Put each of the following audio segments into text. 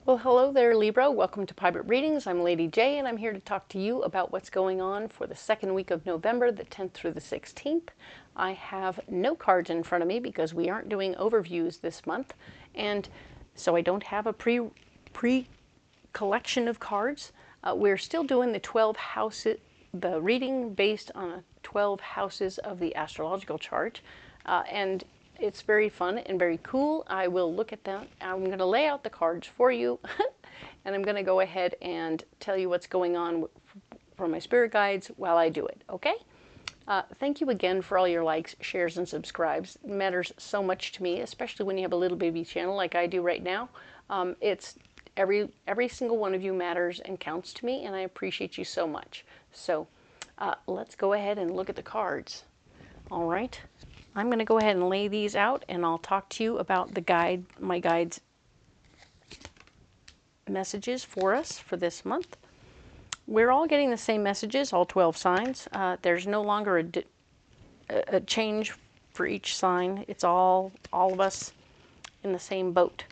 Well, hello there, Libra. Welcome to Private Readings. I'm Lady J, and I'm here to talk to you about what's going on for the second week of November, the 10th through the 16th. I have no cards in front of me because we aren't doing overviews this month, and so I don't have a pre collection of cards. We're still doing the 12 houses, the reading based on 12 houses of the astrological chart, and it's very fun and very cool. I will look at that. I'm going to lay out the cards for you, and I'm going to go ahead and tell you what's going on for my spirit guides while I do it, okay? Thank you again for all your likes, shares, and subscribes. It matters so much to me, especially when you have a little baby channel like I do right now. It's every single one of you matters and counts to me, and I appreciate you so much. So let's go ahead and look at the cards. All right. I'm going to go ahead and lay these out, and I'll talk to you about my guide's messages for us for this month. We're all getting the same messages, all 12 signs. There's no longer a change for each sign. It's all of us in the same boat.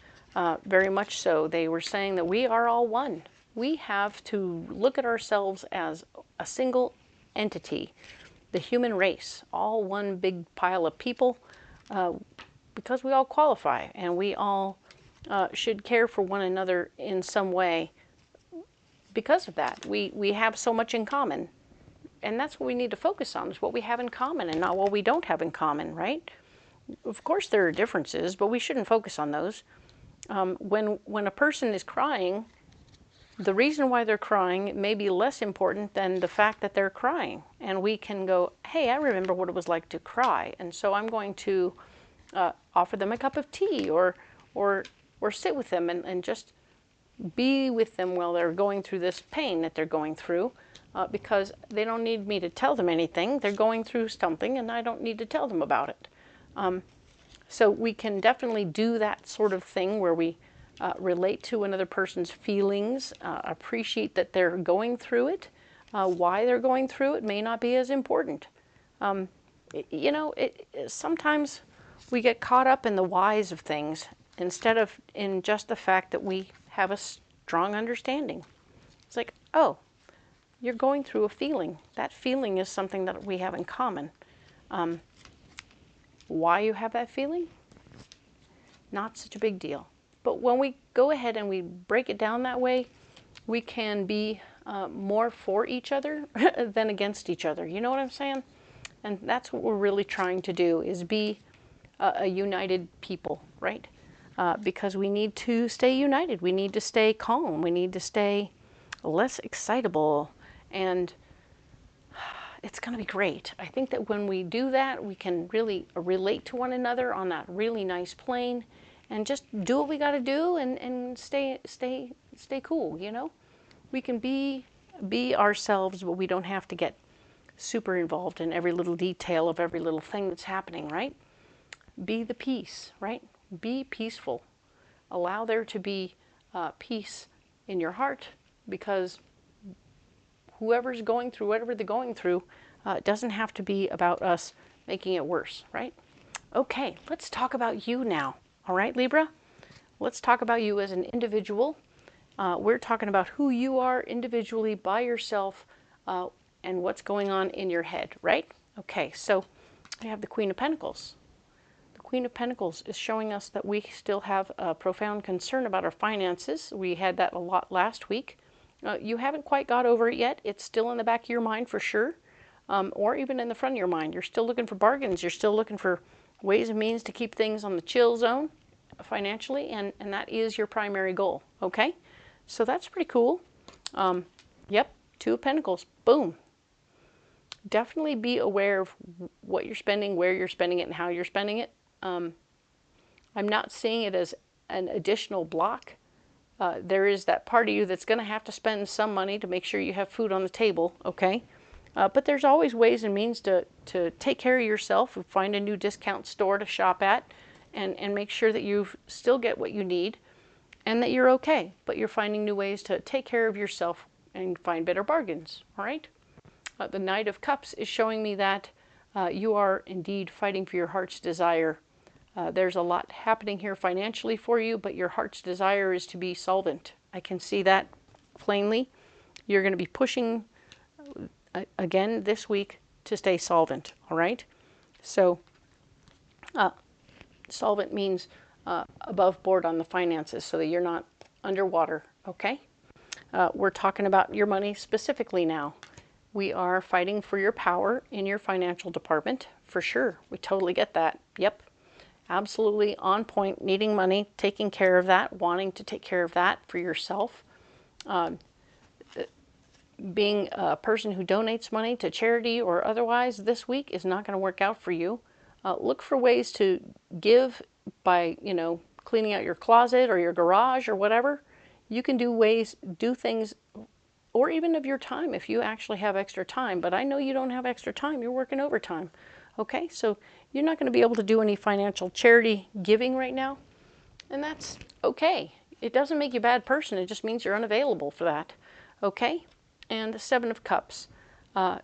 Very much so. They were saying that we are all one. We have to look at ourselves as a single entity. The human race, all one big pile of people, because we all qualify and we all should care for one another in some way. Because of that, we have so much in common, and that's what we need to focus on, is what we have in common and not what we don't have in common, right? Of course there are differences, but we shouldn't focus on those. When a person is crying, the reason why they're crying may be less important than the fact that they're crying. And we can go, hey, I remember what it was like to cry. And so I'm going to offer them a cup of tea or sit with them and just be with them while they're going through this pain that they're going through, because they don't need me to tell them anything. They're going through something and I don't need to tell them about it. So we can definitely do that sort of thing where we relate to another person's feelings, appreciate that they're going through it. Why they're going through it may not be as important. Sometimes we get caught up in the whys of things instead of in just the fact that we have a strong understanding. It's like, oh, you're going through a feeling. That feeling is something that we have in common. Why you have that feeling? Not such a big deal. But when we go ahead and we break it down that way, we can be more for each other than against each other. You know what I'm saying? And that's what we're really trying to do, is be a united people, right? Because we need to stay united. We need to stay calm. We need to stay less excitable. And it's going to be great. I think that when we do that, we can really relate to one another on that really nice plane. And just do what we got to do and stay cool, you know? We can be ourselves, but we don't have to get super involved in every little detail of every little thing that's happening, right? Be the peace, right? Be peaceful. Allow there to be peace in your heart, because whoever's going through whatever they're going through, it doesn't have to be about us making it worse, right? Okay, let's talk about you now. All right, Libra, let's talk about you as an individual. We're talking about who you are individually by yourself, and what's going on in your head, right? Okay, so I have the Queen of Pentacles. The Queen of Pentacles is showing us that we still have a profound concern about our finances. We had that a lot last week. You haven't quite got over it yet. It's still in the back of your mind for sure, or even in the front of your mind. You're still looking for bargains. You're still looking for ways and means to keep things on the chill zone financially, and that is your primary goal, okay? So that's pretty cool. Yep, Two of Pentacles, boom. Definitely be aware of what you're spending, where you're spending it, and how you're spending it. I'm not seeing it as an additional block. There is that part of you that's going to have to spend some money to make sure you have food on the table, okay? But there's always ways and means to take care of yourself, and find a new discount store to shop at, and make sure that you still get what you need and that you're okay. But you're finding new ways to take care of yourself and find better bargains, all right? The Knight of Cups is showing me that you are indeed fighting for your heart's desire There's a lot happening here financially for you, but your heart's desire is to be solvent. I can see that plainly. You're going to be pushing, again, this week to stay solvent, all right? So, solvent means above board on the finances so that you're not underwater, okay? We're talking about your money specifically now. We are fighting for your power in your financial department, for sure. We totally get that. Yep. Absolutely on point, needing money, taking care of that, wanting to take care of that for yourself. Being a person who donates money to charity or otherwise this week is not going to work out for you. Look for ways to give by, cleaning out your closet or your garage or whatever. You can do things, or even of your time if you actually have extra time. But I know you don't have extra time. You're working overtime. Okay, so you're not going to be able to do any financial charity giving right now. And that's okay. It doesn't make you a bad person. It just means you're unavailable for that. Okay? And the Seven of Cups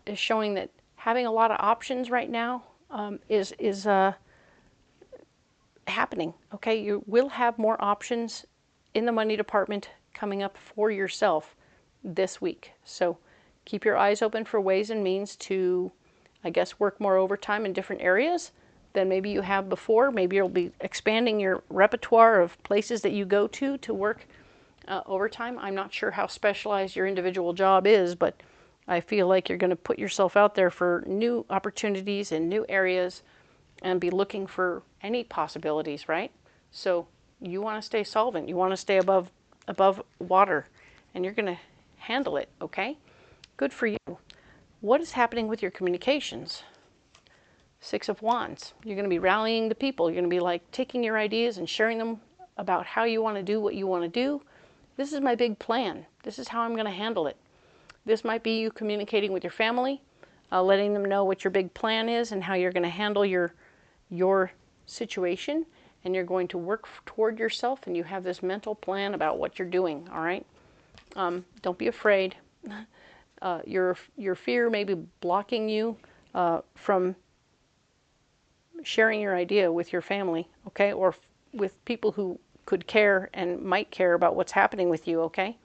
is showing that having a lot of options right now is happening. Okay? You will have more options in the money department coming up for yourself this week. So keep your eyes open for ways and means to, I guess, work more overtime in different areas than maybe you have before. Maybe you'll be expanding your repertoire of places that you go to work overtime. I'm not sure how specialized your individual job is, but I feel like you're going to put yourself out there for new opportunities in new areas and be looking for any possibilities, right? So you want to stay solvent. You want to stay above water, and you're going to handle it, okay? Good for you. What is happening with your communications? Six of Wands. You're going to be rallying the people. You're going to be like taking your ideas and sharing them about how you want to do what you want to do. This is my big plan. This is how I'm going to handle it. This might be you communicating with your family, letting them know what your big plan is and how you're going to handle your situation, and you're going to work toward yourself, and you have this mental plan about what you're doing, all right? Don't be afraid. Your fear may be blocking you from sharing your idea with your family, okay? Or with people who could care and might care about what's happening with you, okay?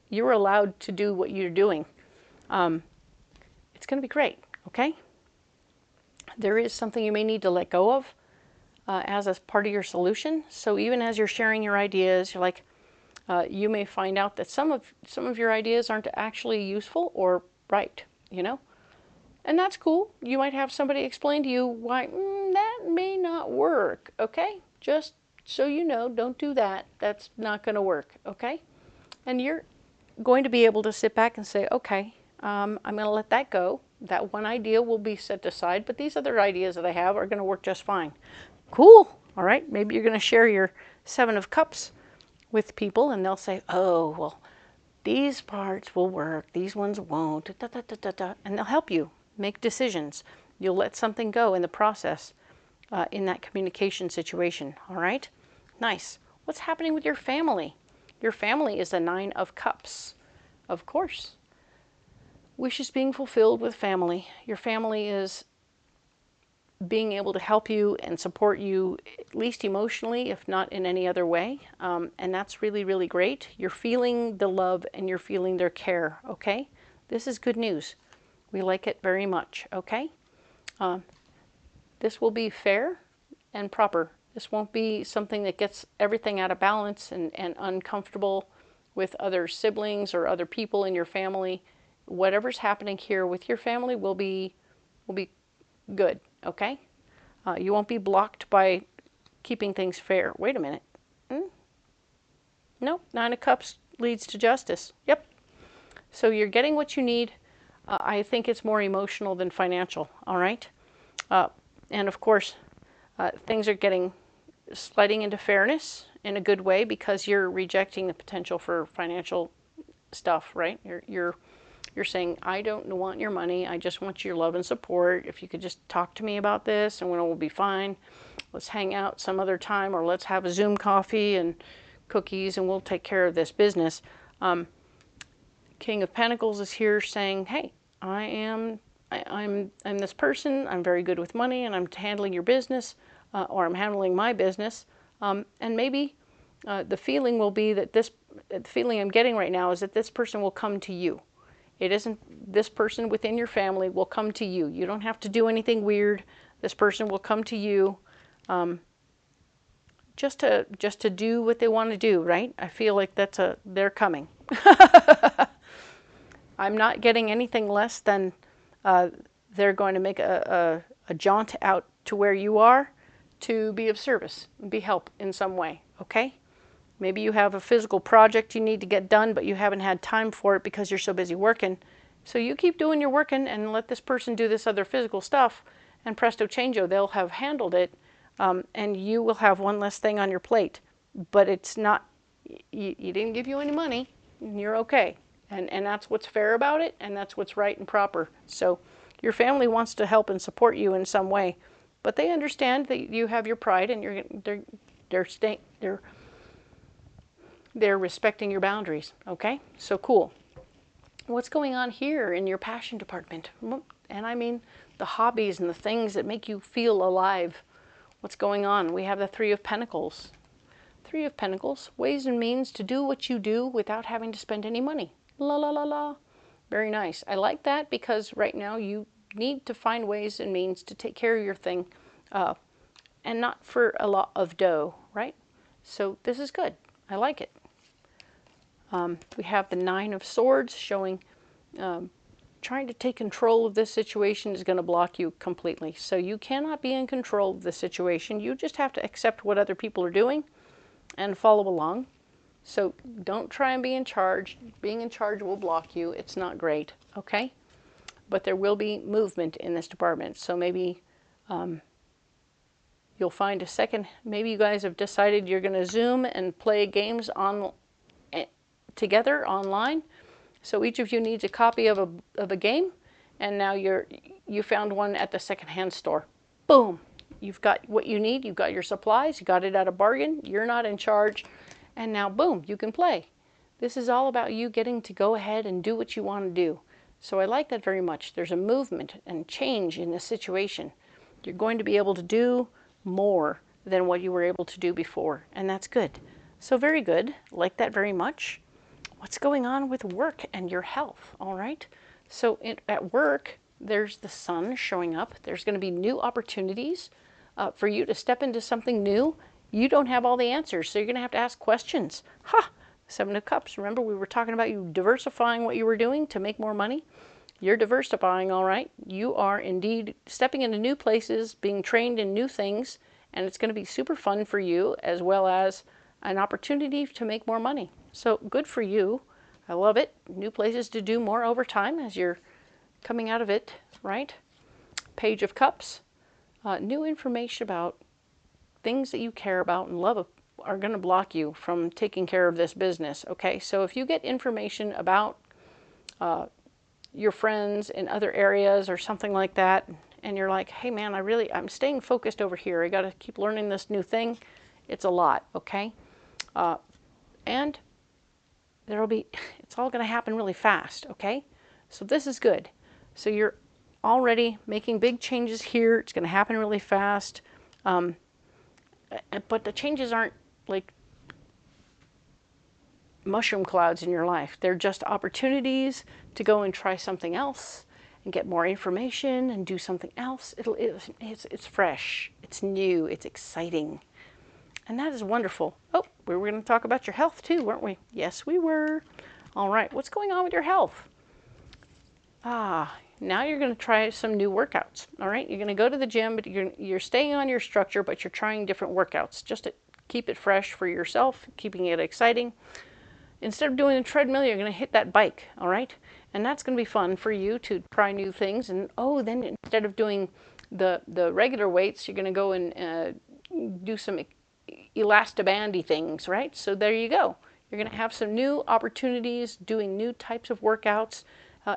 You're allowed to do what you're doing. It's going to be great, okay? There is something you may need to let go of as a part of your solution. So even as you're sharing your ideas, you're like, you may find out that some of your ideas aren't actually useful or right, And that's cool. You might have somebody explain to you why that may not work, okay? Just so you know, don't do that. That's not going to work, okay? And you're going to be able to sit back and say, okay, I'm going to let that go. That one idea will be set aside, but these other ideas that I have are going to work just fine. Cool. All right. Maybe you're going to share your Seven of Cups with people, and they'll say, oh, well, these parts will work. These ones won't. Da, da, da, da, da. And they'll help you make decisions. You'll let something go in the process in that communication situation. All right. Nice. What's happening with your family? Your family is the Nine of Cups. Of course. Wishes being fulfilled with family. Your family is being able to help you and support you, at least emotionally, if not in any other way. And that's really, really great. You're feeling the love and you're feeling their care, okay? This is good news. We like it very much, okay? This will be fair and proper. This won't be something that gets everything out of balance and uncomfortable with other siblings or other people in your family. Whatever's happening here with your family will be good, okay? You won't be blocked by keeping things fair. Wait a minute. Nope, Nine of Cups leads to justice. Yep. So you're getting what you need. I think it's more emotional than financial, all right? And of course, things are sliding into fairness in a good way because you're rejecting the potential for financial stuff, right? You're saying, I don't want your money. I just want your love and support. If you could just talk to me about this and we'll be fine. Let's hang out some other time, or let's have a Zoom coffee and cookies and we'll take care of this business. King of Pentacles is here saying, hey, I'm this person. I'm very good with money and I'm handling your business. or I'm handling my business. And maybe the feeling will be that the feeling I'm getting right now is that this person will come to you. It isn't this person within your family will come to you. You don't have to do anything weird. This person will come to you just to do what they want to do, right? I feel like they're coming. I'm not getting anything less than they're going to make a jaunt out to where you are to be of service, be help in some way, okay? Maybe you have a physical project you need to get done, but you haven't had time for it because you're so busy working. So you keep doing your working and let this person do this other physical stuff, and presto changeo, they'll have handled it, and you will have one less thing on your plate. But it's not, you didn't give you any money, and you're okay. And that's what's fair about it, and that's what's right and proper. So your family wants to help and support you in some way, but they understand that you have your pride, and they're respecting your boundaries, okay? So cool. What's going on here in your passion department? And I mean the hobbies and the things that make you feel alive. What's going on? We have the Three of Pentacles. Three of Pentacles, ways and means to do what you do without having to spend any money. La la la la. Very nice. I like that because right now you need to find ways and means to take care of your thing, and not for a lot of dough, right? So this is good. I like it. We have the Nine of Swords showing trying to take control of this situation is going to block you completely. So you cannot be in control of the situation. You just have to accept what other people are doing and follow along. So don't try and be in charge. Being in charge will block you. It's not great, okay? But there will be movement in this department. So maybe you'll find a second. Maybe you guys have decided you're going to Zoom and play games together online. So each of you needs a copy of a game, and now you found one at the secondhand store. Boom! You've got what you need. You've got your supplies. You got it at a bargain. You're not in charge, and now boom, you can play. This is all about you getting to go ahead and do what you want to do. So I like that very much. There's a movement and change in this situation. You're going to be able to do more than what you were able to do before, and that's good. So very good. Like that very much. What's going on with work and your health, all right? So at work, there's the sun showing up. There's going to be new opportunities for you to step into something new. You don't have all the answers, so you're going to have to ask questions. Ha! Seven of Cups. Remember, we were talking about you diversifying what you were doing to make more money? You're diversifying, all right? You are indeed stepping into new places, being trained in new things, and it's going to be super fun for you, as well as an opportunity to make more money. So good for you. I love it. New places to do more overtime as you're coming out of it, right? Page of Cups. New information about things that you care about and love are going to block you from taking care of this business, okay? So if you get information about your friends in other areas or something like that, and you're like, hey man, I'm staying focused over here. I got to keep learning this new thing. It's a lot, okay? And it's all going to happen really fast, okay? So this is good. So you're already making big changes here. It's going to happen really fast. But the changes aren't like mushroom clouds in your life. They're just opportunities to go and try something else and get more information and do something else. It's fresh, it's new, it's exciting. And that is wonderful. Oh, we were going to talk about your health too, weren't we? Yes, we were. All right, what's going on with your health? Now you're going to try some new workouts. All right, you're going to go to the gym, but you're staying on your structure, but you're trying different workouts just to keep it fresh for yourself, keeping it exciting. Instead of doing a treadmill, you're going to hit that bike, all right? And that's going to be fun for you to try new things. And then instead of doing the regular weights, you're going to go and do some elastobandy things, right? So there you go. You're going to have some new opportunities, doing new types of workouts.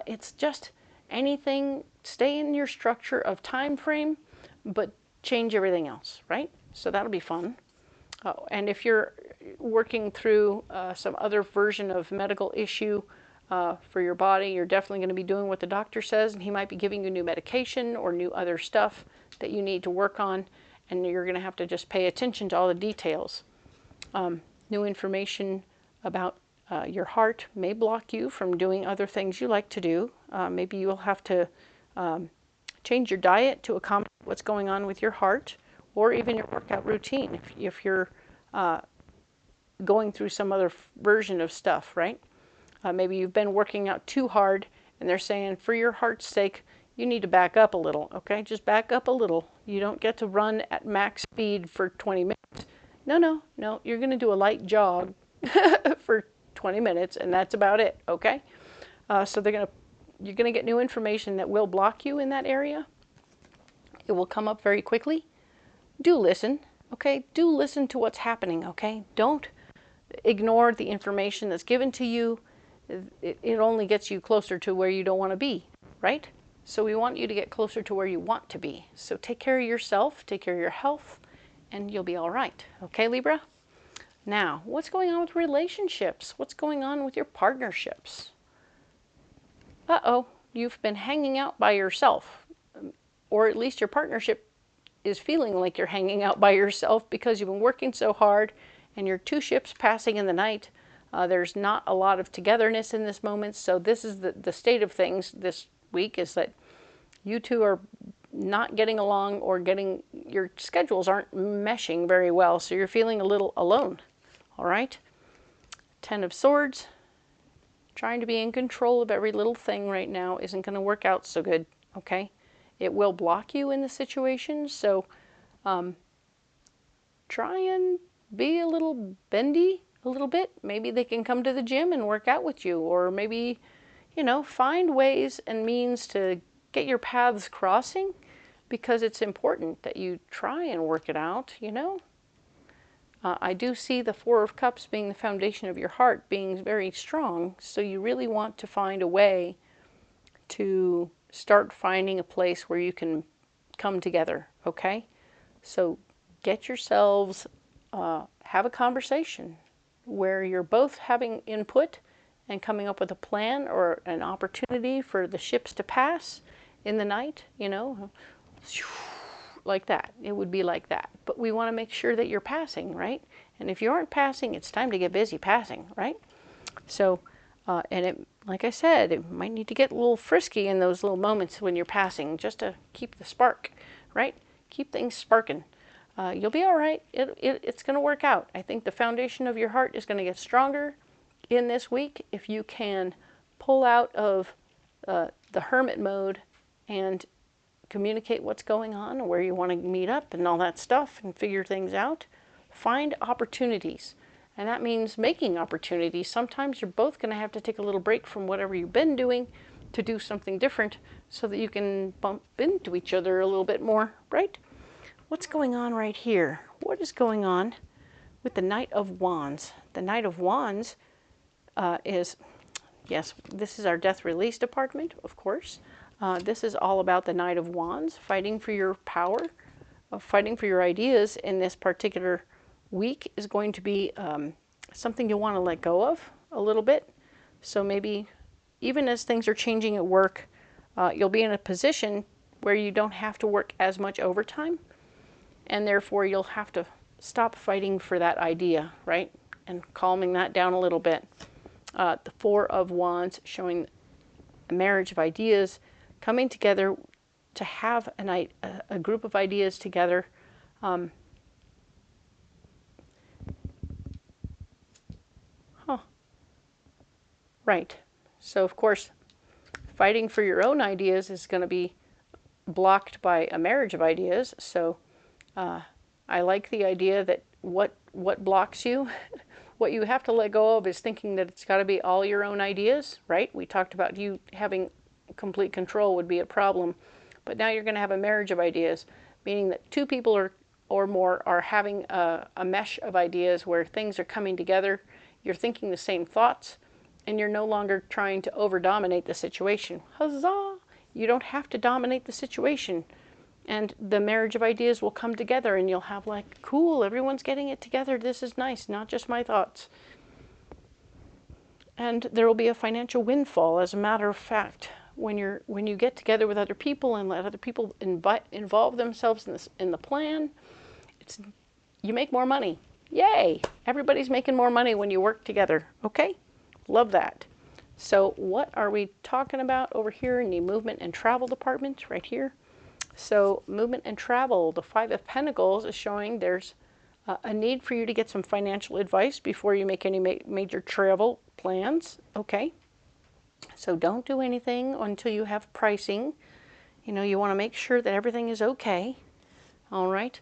It's just anything, stay in your structure of time frame, but change everything else, right? So that'll be fun. And if you're working through some other version of medical issue for your body, you're definitely going to be doing what the doctor says, and he might be giving you new medication or new other stuff that you need to work on. and you're going to have to just pay attention to all the details. New information about your heart may block you from doing other things you like to do. Maybe you'll have to change your diet to accommodate what's going on with your heart, or even your workout routine if you're going through some other version of stuff, right? Maybe you've been working out too hard, and they're saying, for your heart's sake, you need to back up a little, okay? Just back up a little. You don't get to run at max speed for 20 minutes. No. You're going to do a light jog for 20 minutes, and that's about it, okay? So you're going to get new information that will block you in that area. It will come up very quickly. Do listen, okay? Do listen to what's happening, okay? Don't ignore the information that's given to you. It only gets you closer to where you don't want to be, right? So we want you to get closer to where you want to be. So take care of yourself, take care of your health, and you'll be all right. Okay, Libra? Now, what's going on with relationships? What's going on with your partnerships? Uh-oh, you've been hanging out by yourself, or at least your partnership is feeling like you're hanging out by yourself because you've been working so hard and you're two ships passing in the night. There's not a lot of togetherness in this moment, so this is the state of things this week, is that you two are not getting along, or your schedules aren't meshing very well, so you're feeling a little alone, all right? 10 of Swords, trying to be in control of every little thing right now isn't going to work out so good, okay? It will block you in the situation, so try and be a little bendy a little bit. Maybe they can come to the gym and work out with you, or maybe, find ways and means to get your paths crossing, because it's important that you try and work it out, I do see the Four of Cups being the foundation of your heart being very strong, so you really want to find a way to start finding a place where you can come together, okay? So get yourselves, have a conversation where you're both having input and coming up with a plan or an opportunity for the ships to pass in the night, like that. It would be like that. But we want to make sure that you're passing, right? And if you aren't passing, it's time to get busy passing, right? So, like I said, it might need to get a little frisky in those little moments when you're passing, just to keep the spark, right? Keep things sparking. You'll be all right. It's going to work out. I think the foundation of your heart is going to get stronger in this week if you can pull out of the hermit mode and communicate what's going on, where you want to meet up and all that stuff, and figure things out. Find opportunities. And that means making opportunities. Sometimes you're both going to have to take a little break from whatever you've been doing to do something different, so that you can bump into each other a little bit more, right? What's going on right here? What is going on with the Knight of Wands? The Knight of Wands is, yes, this is our death release department, of course. This is all about the Knight of Wands, fighting for your power, fighting for your ideas in this particular week is going to be something you'll want to let go of a little bit. So maybe even as things are changing at work, you'll be in a position where you don't have to work as much overtime, and therefore you'll have to stop fighting for that idea, right? And calming that down a little bit. The Four of Wands showing a marriage of ideas coming together to have a group of ideas together. Right. So, of course, fighting for your own ideas is going to be blocked by a marriage of ideas. So I like the idea that what blocks you, what you have to let go of is thinking that it's got to be all your own ideas, right? We talked about you having complete control would be a problem. But now you're going to have a marriage of ideas, meaning that two people or more are having a mesh of ideas where things are coming together. You're thinking the same thoughts, and you're no longer trying to over-dominate the situation. Huzzah! You don't have to dominate the situation. And the marriage of ideas will come together, and you'll have like, cool, everyone's getting it together. This is nice, not just my thoughts. And there will be a financial windfall, as a matter of fact, when you get together with other people and let other people involve themselves in the plan, you make more money. Yay! Everybody's making more money when you work together. Okay? Love that. So what are we talking about over here in the movement and travel department right here? So movement and travel, the Five of Pentacles is showing there's a need for you to get some financial advice before you make any major travel plans. Okay? So don't do anything until you have pricing. You know, you want to make sure that everything is okay. All right?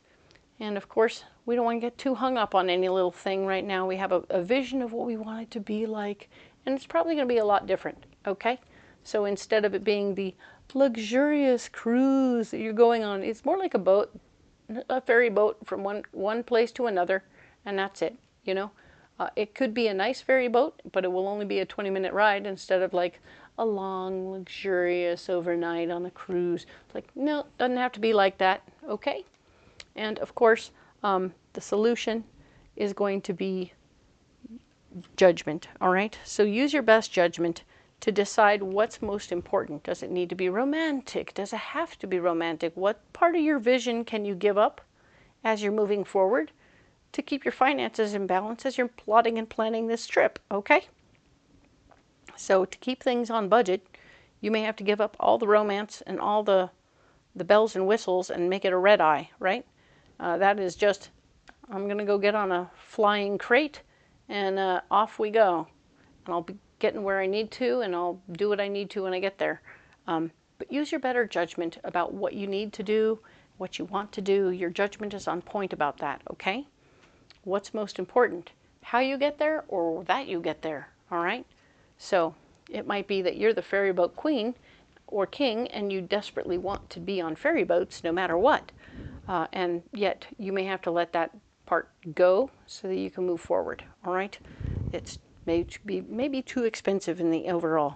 And of course, we don't want to get too hung up on any little thing right now. We have a vision of what we want it to be like, and it's probably going to be a lot different, okay? So instead of it being the luxurious cruise that you're going on, it's more like a boat, a ferry boat from one place to another, and that's it, you know? It could be a nice ferry boat, but it will only be a 20-minute ride instead of like a long, luxurious overnight on a cruise. It's like, no, doesn't have to be like that, okay? And of course, the solution is going to be judgment, all right? So use your best judgment to decide what's most important. Does it need to be romantic? Does it have to be romantic? What part of your vision can you give up as you're moving forward to keep your finances in balance as you're plotting and planning this trip, okay? So to keep things on budget, you may have to give up all the romance and all the bells and whistles and make it a red eye, right? That is just, I'm going to go get on a flying crate and off we go. And I'll be getting where I need to, and I'll do what I need to when I get there. But use your better judgment about what you need to do, what you want to do. Your judgment is on point about that, okay? What's most important? How you get there or that you get there, all right? So it might be that you're the ferry boat queen or king and you desperately want to be on ferry boats no matter what. And yet you may have to let that part go so that you can move forward, all right? It's maybe too expensive in the overall.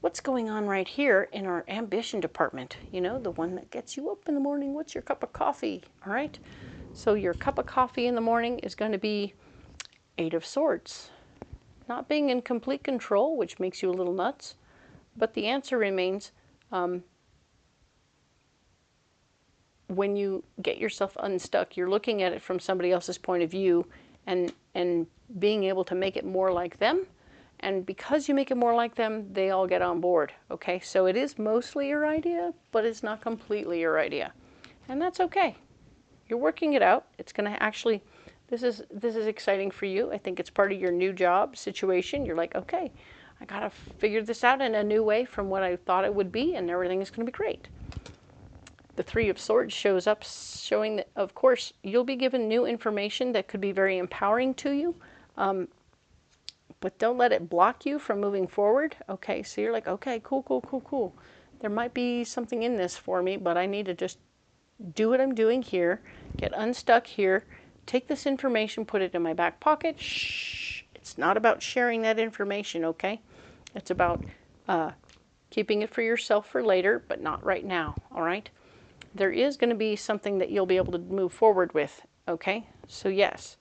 What's going on right here in our ambition department? You know, the one that gets you up in the morning. What's your cup of coffee, all right? So your cup of coffee in the morning is going to be Eight of Swords. Not being in complete control, which makes you a little nuts, but the answer remains, when you get yourself unstuck, you're looking at it from somebody else's point of view and being able to make it more like them. And because you make it more like them, they all get on board, okay? So it is mostly your idea, but it's not completely your idea. And that's okay. You're working it out. It's going to actually, this is exciting for you. I think it's part of your new job situation. You're like, okay, I got to figure this out in a new way from what I thought it would be, and everything is going to be great. The Three of Swords shows up, showing that, of course, you'll be given new information that could be very empowering to you, but don't let it block you from moving forward. Okay, so you're like, okay, cool. There might be something in this for me, but I need to just do what I'm doing here, get unstuck here, take this information, put it in my back pocket. Shh, it's not about sharing that information, okay? It's about keeping it for yourself for later, but not right now, all right? There is going to be something that you'll be able to move forward with, okay? So yes,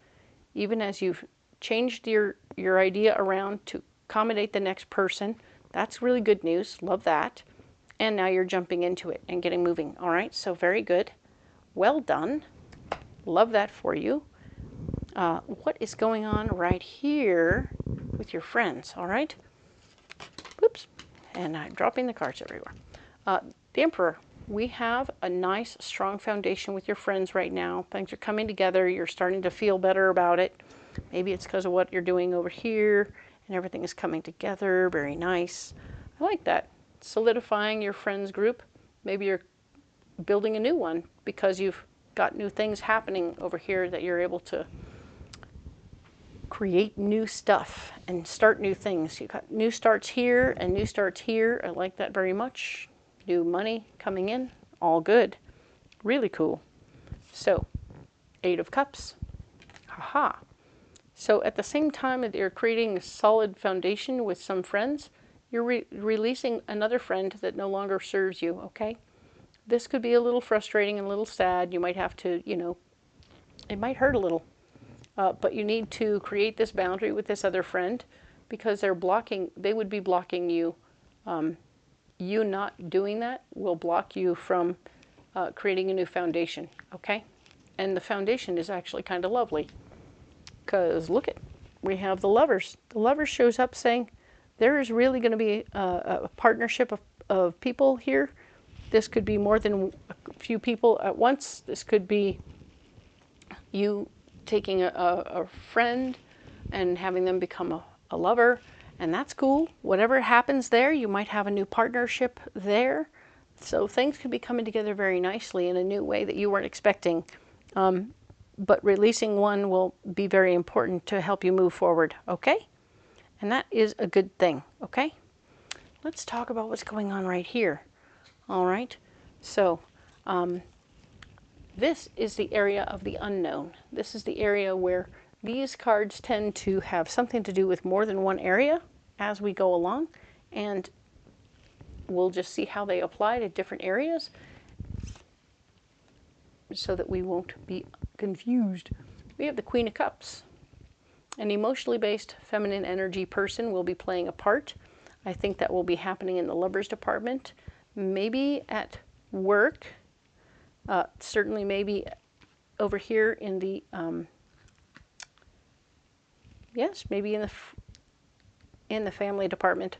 even as you've changed your idea around to accommodate the next person, that's really good news. Love that. And now you're jumping into it and getting moving, all right? So very good. Well done. Love that for you. What is going on right here with your friends, all right? Oops. And I'm dropping the cards everywhere. The Emperor. We have a nice, strong foundation with your friends right now. Things are coming together. You're starting to feel better about it. Maybe it's because of what you're doing over here, and everything is coming together. Very nice. I like that. Solidifying your friends group. Maybe you're building a new one because you've got new things happening over here that you're able to create new stuff and start new things. You've got new starts here and new starts here. I like that very much. New money coming in, all good. Really cool. So, Eight of Cups. Haha. So at the same time that you're creating a solid foundation with some friends, you're releasing another friend that no longer serves you, okay? This could be a little frustrating and a little sad. You might have to, you know, it might hurt a little. But you need to create this boundary with this other friend because they would be blocking you you not doing that will block you from creating a new foundation, okay? And the foundation is actually kind of lovely, because look at, we have the Lovers. The Lovers shows up saying there is really going to be a partnership of people here. This could be more than a few people at once. This could be you taking a friend and having them become a lover, and that's cool. Whatever happens there, you might have a new partnership there. So things could be coming together very nicely in a new way that you weren't expecting. But releasing one will be very important to help you move forward, okay? And that is a good thing, okay? Let's talk about what's going on right here. All right, so this is the area of the unknown. This is the area where these cards tend to have something to do with more than one area as we go along, and we'll just see how they apply to different areas so that we won't be confused. We have the Queen of Cups. An emotionally based feminine energy person will be playing a part. I think that will be happening in the Lovers department, maybe at work, certainly maybe over here in the, yes, maybe in the family department,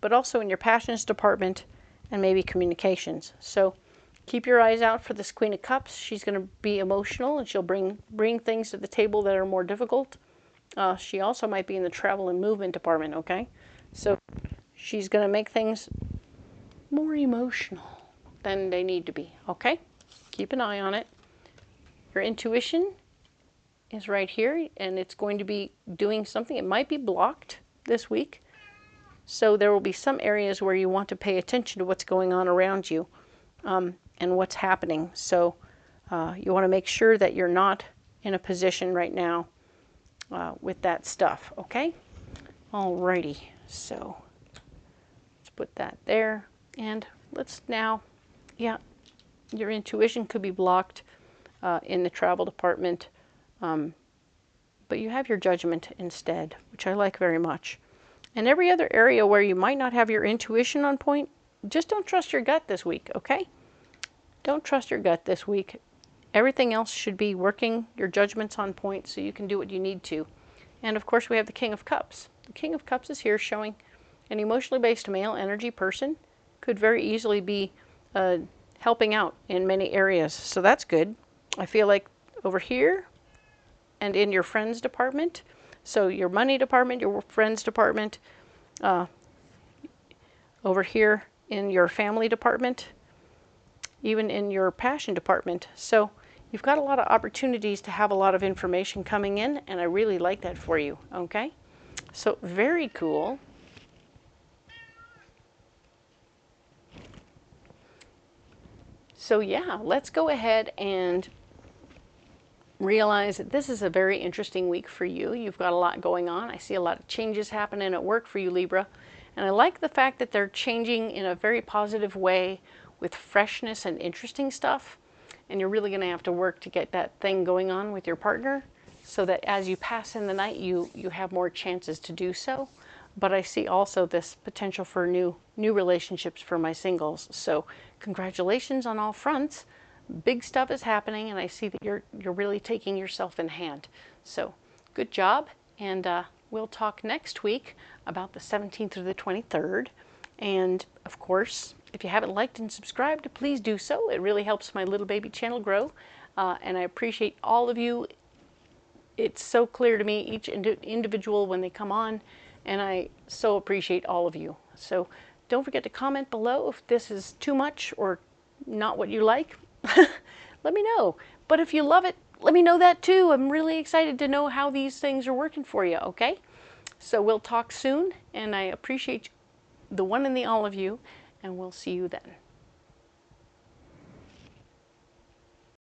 but also in your passions department and maybe communications. So keep your eyes out for this Queen of Cups. She's going to be emotional, and she'll bring things to the table that are more difficult. She also might be in the travel and movement department, okay? So she's going to make things more emotional than they need to be, okay? Keep an eye on it. Your intuition is right here, and it's going to be doing something. It might be blocked this week. So there will be some areas where you want to pay attention to what's going on around you and what's happening. So you want to make sure that you're not in a position right now with that stuff, okay? Alrighty, so let's put that there. And let's now, yeah, your intuition could be blocked in the travel department, but you have your judgment instead, which I like very much. And every other area where you might not have your intuition on point, just don't trust your gut this week, okay? Don't trust your gut this week. Everything else should be working your judgments on point so you can do what you need to. And of course we have the King of Cups. The King of Cups is here showing an emotionally based male energy person could very easily be helping out in many areas. So that's good. I feel like over here and in your friends department, so your money department, your friends department, over here in your family department, even in your passion department. So you've got a lot of opportunities to have a lot of information coming in, and I really like that for you, okay? So very cool. So yeah, let's go ahead and realize that this is a very interesting week for you. You've got a lot going on. I see a lot of changes happening at work for you, Libra. And I like the fact that they're changing in a very positive way with freshness and interesting stuff. And you're really going to have to work to get that thing going on with your partner so that as you pass in the night, you have more chances to do so. But I see also this potential for new relationships for my singles. So congratulations on all fronts. Big stuff is happening, and I see that you're really taking yourself in hand. So good job, and we'll talk next week about the 17th through the 23rd. And of course, if you haven't liked and subscribed, please do so. It really helps my little baby channel grow, and I appreciate all of you. It's so clear to me, each individual when they come on, and I so appreciate all of you. So don't forget to comment below if this is too much or not what you like. Let me know. But if you love it, let me know that too. I'm really excited to know how these things are working for you, okay? So we'll talk soon, and I appreciate the one and the all of you, and we'll see you then.